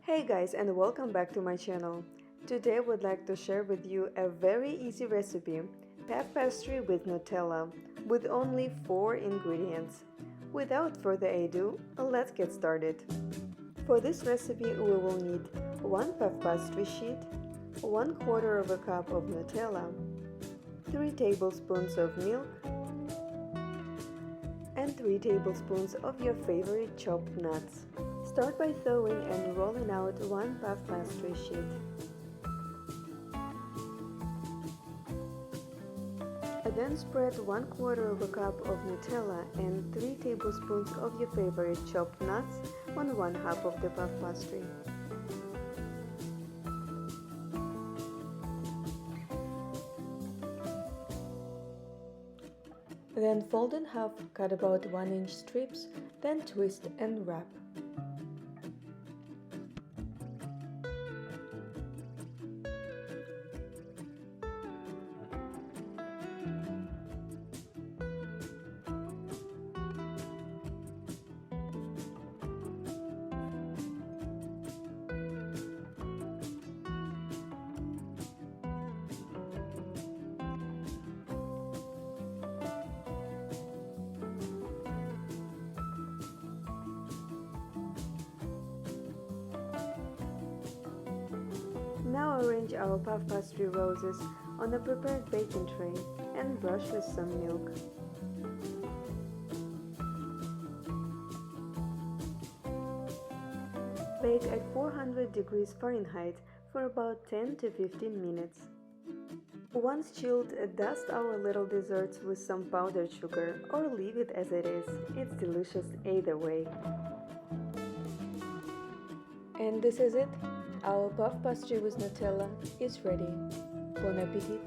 Hey guys, and welcome back to my channel. Today I would like to share with you a very easy recipe, puff pastry with Nutella, with only 4 ingredients. Without further ado, let's get started. For this recipe we will need 1 puff pastry sheet, 1/4 of a cup of Nutella, 3 tablespoons of milk, and 3 tablespoons of your favorite chopped nuts. Start by thawing and rolling out 1 puff pastry sheet. Then spread 1/4 of a cup of Nutella and 3 tablespoons of your favorite chopped nuts on 1/2 of the puff pastry. Then fold in half, cut about 1-inch strips, then twist and wrap. Now arrange our puff pastry roses on a prepared baking tray and brush with some milk. Bake at 400 degrees Fahrenheit for about 10 to 15 minutes. Once chilled, dust our little desserts with some powdered sugar or leave it as it is. It's delicious either way. And this is it. Our puff pastry with Nutella is ready. Bon appetit!